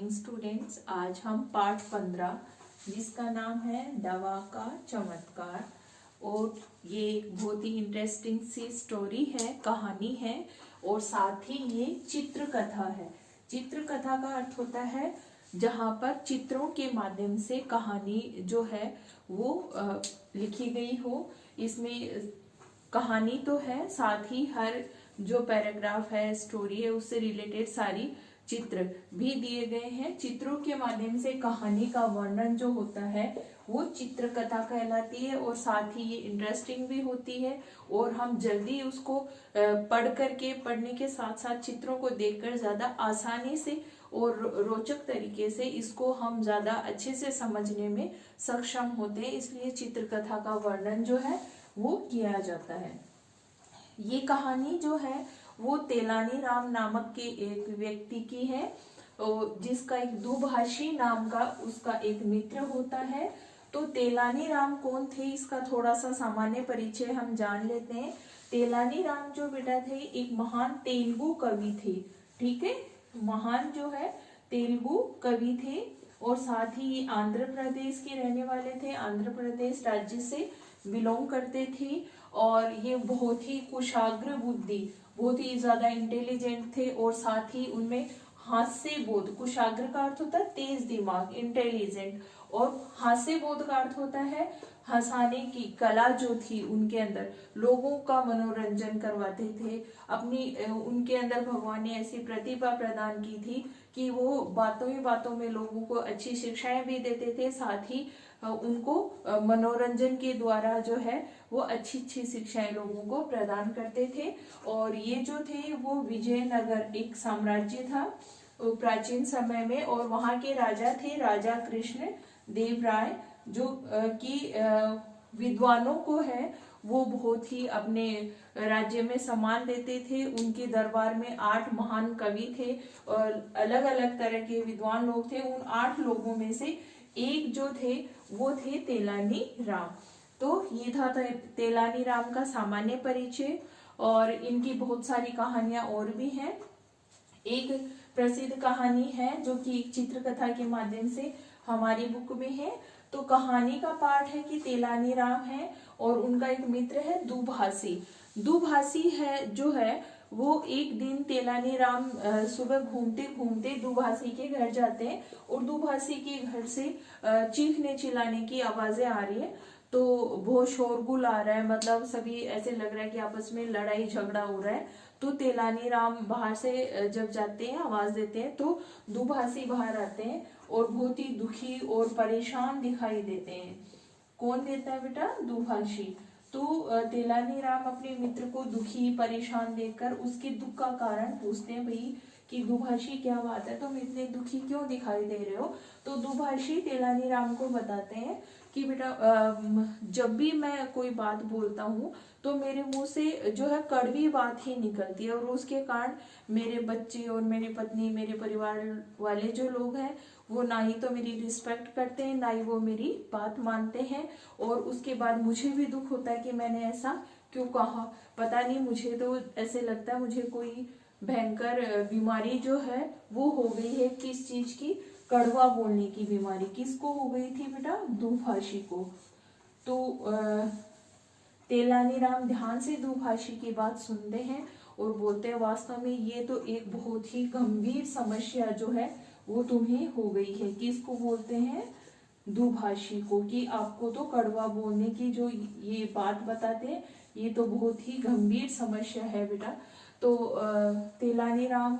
Morning students. आज हम part 15 जिसका नाम है दवा का चमत्कार, और ये एक बहुत ही इंटरेस्टिंग सी स्टोरी है, कहानी है, और साथ ही ये चित्रकथा है। चित्रकथा का अर्थ होता है जहाँ पर चित्रों के माध्यम से कहानी जो है वो लिखी गई हो। इसमें कहानी तो है, साथ ही हर जो पैराग्राफ है, स्टोरी है, उससे रिलेटेड सारी चित्र भी दिए गए हैं। चित्रों के माध्यम से कहानी का वर्णन जो होता है वो चित्रकथा कहलाती है, और साथ ही ये इंटरेस्टिंग भी होती है, और हम जल्दी उसको पढ़ने के साथ साथ चित्रों को देखकर ज्यादा आसानी से और रोचक तरीके से इसको हम ज्यादा अच्छे से समझने में सक्षम होते हैं। इसलिए चित्रकथा का वर्णन जो है वो किया जाता है। ये कहानी जो है वो तेलानी राम नामक के एक व्यक्ति की है, जिसका एक दुभाषी नाम का उसका एक मित्र होता है। तो तेलानी राम कौन थे, इसका थोड़ा सा सामान्य परिचय हम जान लेते हैं। तेलानी राम जो बेटा थे एक महान तेलुगु कवि थे। ठीक है, महान जो है तेलुगु कवि थे, और साथ ही ये आंध्र प्रदेश के रहने वाले थे। आंध्र प्रदेश राज्य से बिलोंग करते थे, और ये बहुत ही कुशाग्र बुद्धि, बहुत ही ज्यादा इंटेलिजेंट थे, और साथ ही उनमें हास्य बोध, कुशाग्र का अर्थ होता है तेज दिमाग, इंटेलिजेंट, और हास्य बोध का अर्थ होता है हंसाने की कला जो थी उनके अंदर, लोगों का मनोरंजन करवाते थे। उनके अंदर भगवान ने ऐसी प्रतिभा प्रदान की थी कि वो बातों ही बातों में लोगों को अच्छी शिक्षाएं भी देते थे, साथ ही उनको मनोरंजन के द्वारा जो है वो अच्छी अच्छी शिक्षाएं लोगों को प्रदान करते थे। और ये जो थे वो विजयनगर एक साम्राज्य था प्राचीन समय में, और वहां के राजा थे राजा कृष्ण देव राय, जो कि विद्वानों को है वो बहुत ही अपने राज्य में सम्मान देते थे। उनके दरबार में 8 महान कवि थे, और अलग अलग तरह के विद्वान लोग थे। उन 8 लोगों में से एक जो थे वो थे तेलानी राम। तो ये था तेलानी राम का सामान्य परिचय, और इनकी बहुत सारी कहानियां और भी हैं। एक प्रसिद्ध कहानी है जो कि एक चित्रकथा के माध्यम से हमारी बुक में है। तो कहानी का पार्ट है कि तेलानी राम है और उनका एक मित्र है दुभाषी। दुभाषी है जो है वो एक दिन तेलानी राम सुबह घूमते घूमते दुभाषी के घर जाते हैं, और दुभाषी के घर से चीखने चिल्लाने की आवाजें आ रही है। तो बहुत शोरगुल आ रहा है, मतलब सभी ऐसे लग रहा है कि आपस में लड़ाई झगड़ा हो रहा है। तो तेलानी राम बाहर से जब जाते हैं, आवाज देते हैं, तो दुभाषी बाहर आते हैं और बहुत ही दुखी और परेशान दिखाई देते हैं। कौन देता है बेटा? दुभाषी। तो तेलानी राम अपने मित्र को दुखी परेशान देखकर उसके दुख का कारण पूछते हैं, भाई कि दुभाषी क्या बात है, तुम इतने दुखी क्यों दिखाई दे रहे हो? तो दुभाषी तेलानी राम को बताते हैं कि बेटा जब भी मैं कोई बात बोलता हूँ तो मेरे मुंह से जो है कड़वी बात ही निकलती है, और उसके कारण मेरे बच्चे और मेरी पत्नी, मेरे परिवार वाले जो लोग हैं वो ना ही तो मेरी रिस्पेक्ट करते हैं, ना ही वो मेरी बात मानते हैं। और उसके बाद मुझे भी दुख होता है कि मैंने ऐसा क्यों कहा। पता नहीं, मुझे तो ऐसे लगता है मुझे कोई भयंकर बीमारी जो है वो हो गई है। किस चीज की? कड़वा बोलने की बीमारी। किसको हो गई थी बेटा? दुभाषी को। तो तेलानी राम ध्यान से दुभाषी की बात सुनते हैं और बोलते हैं, वास्तव में ये तो एक बहुत ही गंभीर समस्या जो है वो तुम्हें हो गई है। किसको बोलते हैं? दुभाषी को, कि आपको तो कड़वा बोलने की जो ये बात बताते हैं ये तो बहुत ही गंभीर समस्या है बेटा। तो तेलानी राम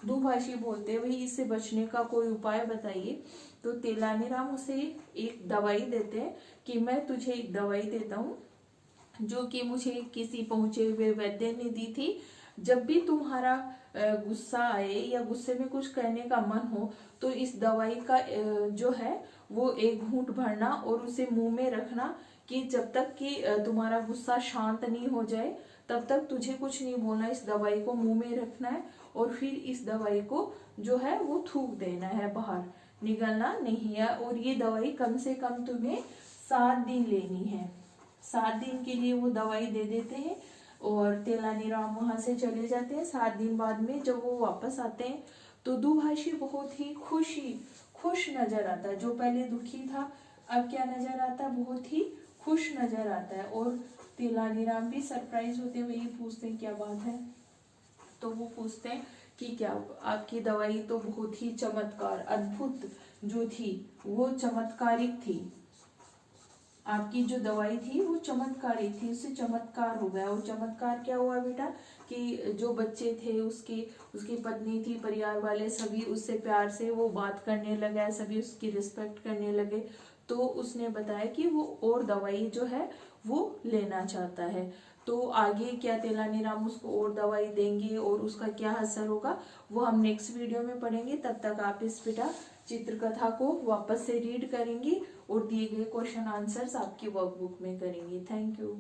दुभाषी बोलते हैं, भाई इससे बचने का कोई उपाय बताइए। तो तेलानी राम उसे एक दवाई देते हैं कि मैं तुझे एक दवाई देता हूँ जो कि मुझे किसी पहुंचे हुए वैद्य ने दी थी। जब भी तुम्हारा गुस्सा आए या गुस्से में कुछ कहने का मन हो तो इस दवाई का जो है वो एक घूंट भरना और उसे मुंह में रखना, कि जब तक कि तुम्हारा गुस्सा शांत नहीं हो जाए तब तक तुझे कुछ नहीं बोलना। इस दवाई को मुंह में रखना है और फिर इस दवाई को जो है वो थूक देना है, बाहर निगलना नहीं है। और ये दवाई कम से कम तुम्हें 7 दिन लेनी है। 7 दिन के लिए वो दवाई दे देते हैं और तेलानी राम वहां से चले जाते हैं। 7 दिन बाद में जब वो वापस आते हैं तो दुभाषी बहुत ही खुश नजर आता है। जो पहले दुखी था अब क्या नजर आता है, बहुत ही खुश नजर आता है। और तेलानीराम भी सरप्राइज होते हैं, वही पूछते हैं क्या बात है। तो वो पूछते हैं कि क्या आपकी दवाई तो बहुत ही चमत्कार अद्भुत जो थी वो चमत्कारिक थी, आपकी जो दवाई थी वो चमत्कारी थी, उससे चमत्कार हो गया। और चमत्कार क्या हुआ बेटा कि जो बच्चे थे उसकी पत्नी थी, परिवार वाले सभी उससे प्यार से वो बात करने लगे, सभी उसकी रिस्पेक्ट करने लगे। तो उसने बताया कि वो और दवाई जो है वो लेना चाहता है। तो आगे क्या तेलानीराम उसको और दवाई देंगे और उसका क्या असर होगा वो हम नेक्स्ट वीडियो में पढ़ेंगे। तब तक आप इस बेटा चित्रकथा को वापस से रीड करेंगे और दिए गए क्वेश्चन आंसर्स आपकी वर्कबुक में करेंगे। Thank you.